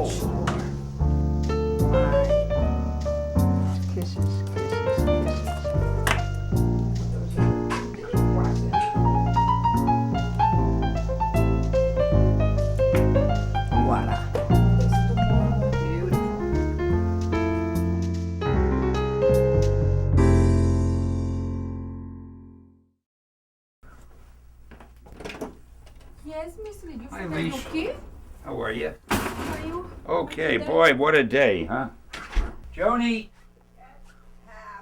Wow. My kisses, kisses, kisses. Voila. Beautiful. Yes, Miss Lee. You Hi, from Leash. UK? How are you? How are you? Okay, boy, what a day, huh? Joni!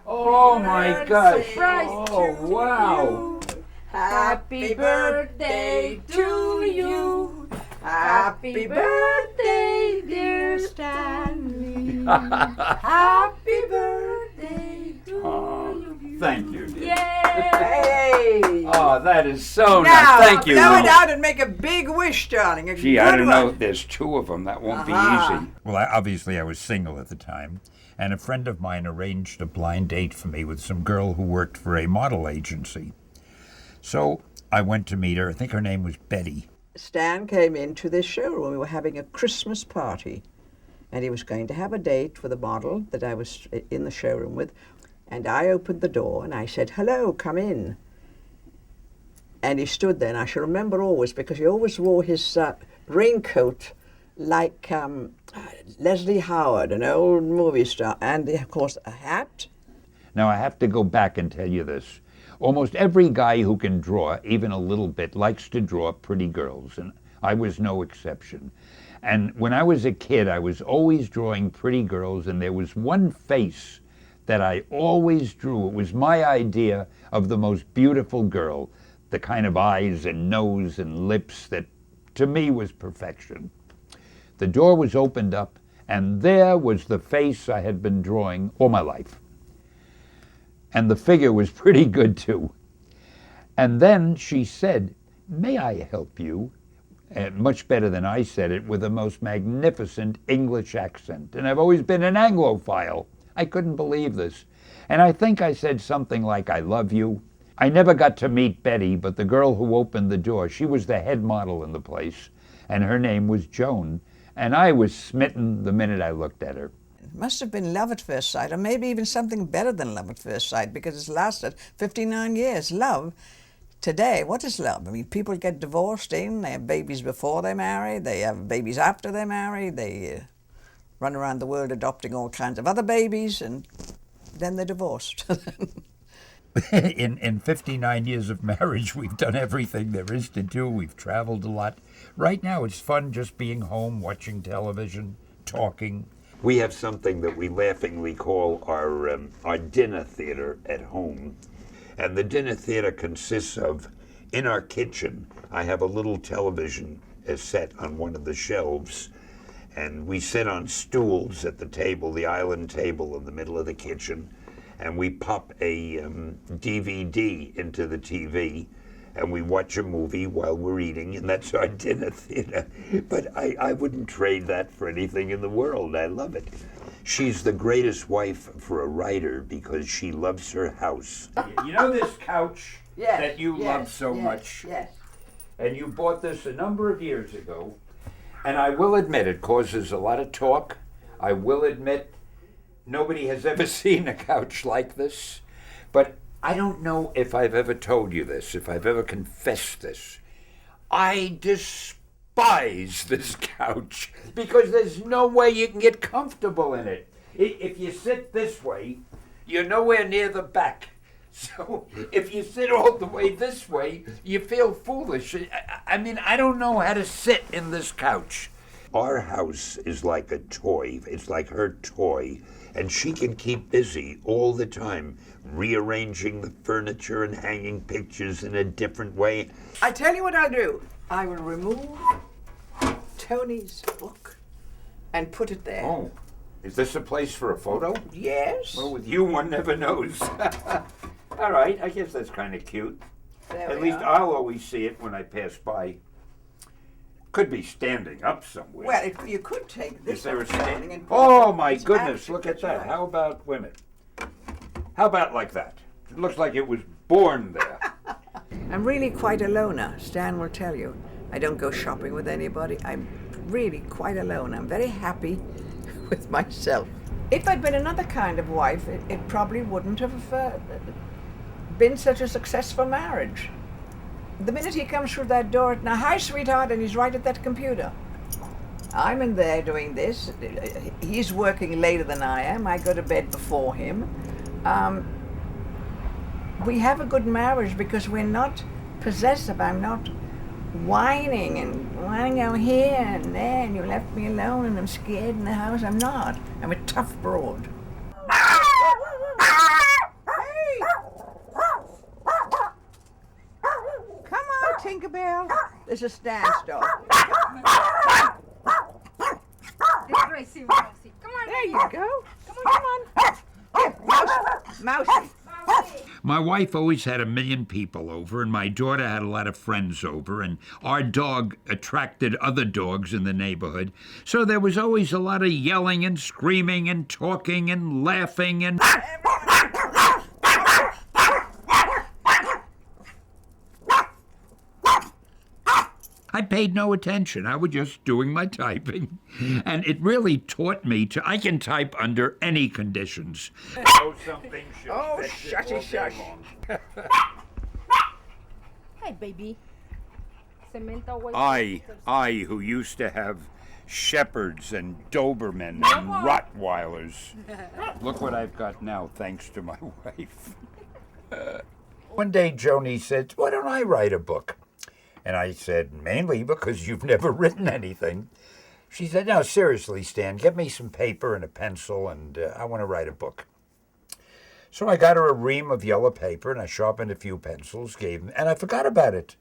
Oh my gosh! Surprise Oh, to wow! Happy birthday to you. Happy birthday, dear Stanley. Happy birthday to you. Thank you, dear. Yay! Hey! Oh, that is so Now, nice. Thank you, blow it Lou. out and make a big wish, darling. A Gee, I good don't know. one. There's two of them. That won't be Uh-huh. easy. Well, obviously I was single at the time, and a friend of mine arranged a blind date for me with some girl who worked for a model agency. So I went to meet her. I think her name was Betty. Stan came into this showroom. We were having a Christmas party, and he was going to have a date with a model that I was in the showroom with. And I opened the door and I said, "Hello, come in." And he stood there, and I shall remember always because he always wore his raincoat like Leslie Howard, an old movie star, and of course a hat. Now, I have to go back and tell you this. Almost every guy who can draw, even a little bit, likes to draw pretty girls, and I was no exception. And when I was a kid, I was always drawing pretty girls, and there was one face that I always drew. It was my idea of the most beautiful girl, the kind of eyes and nose and lips that, to me, was perfection. The door was opened up, and there was the face I had been drawing all my life. And the figure was pretty good, too. And then she said, "May I help you?" And much better than I said it, with the most magnificent English accent. And I've always been an Anglophile. I couldn't believe this. And I think I said something like, "I love you." I never got to meet Betty, but the girl who opened the door, she was the head model in the place, and her name was Joan. And I was smitten the minute I looked at her. It must have been love at first sight, or maybe even something better than love at first sight, because it's lasted 59 years. Love, today, what is love? I mean, people get divorced in, they have babies before they marry, they have babies after they marry, they run around the world adopting all kinds of other babies, and then they're divorced. In 59 years of marriage, we've done everything there is to do. We've traveled a lot. Right now, it's fun just being home, watching television, talking. We have something that we laughingly call our dinner theater at home. And the dinner theater consists of, in our kitchen, I have a little television set on one of the shelves. And we sit on stools at the table, the island table in the middle of the kitchen. And we pop a DVD into the TV, and we watch a movie while we're eating, and that's our dinner theater. But I wouldn't trade that for anything in the world. I love it. She's the greatest wife for a writer because she loves her house. You know this couch that you love so much? Yes. And you bought this a number of years ago, and I will admit it causes a lot of talk. I will admit nobody has ever seen a couch like this, but I don't know if I've ever told you this, if I've ever confessed this. I despise this couch because there's no way you can get comfortable in it. If you sit this way, you're nowhere near the back. So if you sit all the way this way, you feel foolish. I mean, I don't know how to sit in this couch. Our house is like a toy. It's like her toy. And she can keep busy all the time, rearranging the furniture and hanging pictures in a different way. I tell you what I'll do. I will remove Tony's book and put it there. Oh, is this a place for a photo? Yes. Well, with you, one never knows. All right, I guess that's kind of cute. There At we least are. I'll always see it when I pass by. Could be standing up somewhere. Well, you could take this Is there a up, darling, stand? and put Oh it- my it's goodness, actually- look at that's that. right. How about women? How about like that? It looks like it was born there. I'm really quite a loner. Stan will tell you. I don't go shopping with anybody. I'm really quite alone. I'm very happy with myself. If I'd been another kind of wife, it probably wouldn't have been such a successful marriage. The minute he comes through that door, now, hi, sweetheart, and he's right at that computer. I'm in there doing this. He's working later than I am. I go to bed before him. We have a good marriage because we're not possessive. I'm not whining and whining out here and there, and you left me alone and I'm scared in the house. I'm not. I'm a tough broad. Hey! Come on, Tinkerbell. There's a standstill. Crazy Mousy. Come on. There you go. Come on. Here, Mousy. My wife always had 1 million people over, and my daughter had a lot of friends over, and our dog attracted other dogs in the neighborhood. So there was always a lot of yelling and screaming and talking and laughing and... I paid no attention. I was just doing my typing. And it really taught me I can type under any conditions. Oh, shushy shush. Hey, baby. Cemento away. I who used to have shepherds and Dobermen and Rottweilers. Look what I've got now, thanks to my wife. One day Joni said, why don't I write a book? And I said, mainly because you've never written anything. She said, no, seriously, Stan, get me some paper and a pencil, and I want to write a book. So I got her a ream of yellow paper, and I sharpened a few pencils, and I forgot about it.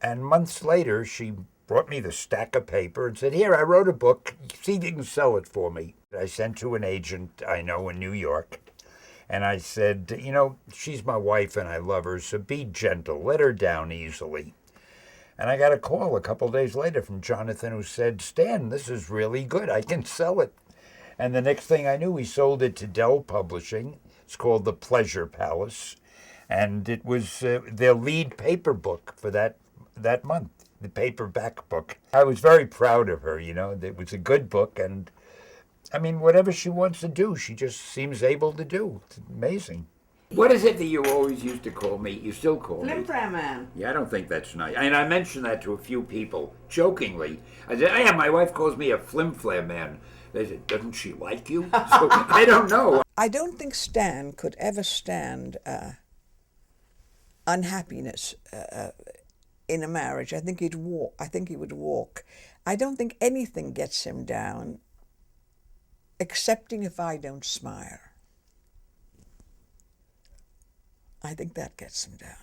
And months later, she brought me the stack of paper and said, here, I wrote a book. See if you can sell it for me. I sent to an agent I know in New York. And I said, you know, she's my wife and I love her, so be gentle. Let her down easily. And I got a call a couple days later from Jonathan who said, Stan, this is really good. I can sell it. And the next thing I knew, we sold it to Dell Publishing. It's called The Pleasure Palace. And it was their lead paper book for that month, the paperback book. I was very proud of her, you know. It was a good book. And, I mean, whatever she wants to do, she just seems able to do. It's amazing. What is it that you always used to call me? You still call me? Flim-flam man. Yeah, I don't think that's nice. And I mentioned that to a few people, jokingly. I said, yeah, my wife calls me a flim-flam man. They said, doesn't she like you? So I don't know. I don't think Stan could ever stand unhappiness in a marriage. I think he'd walk. I think he would walk. I don't think anything gets him down, excepting if I don't smile. I think that gets him down.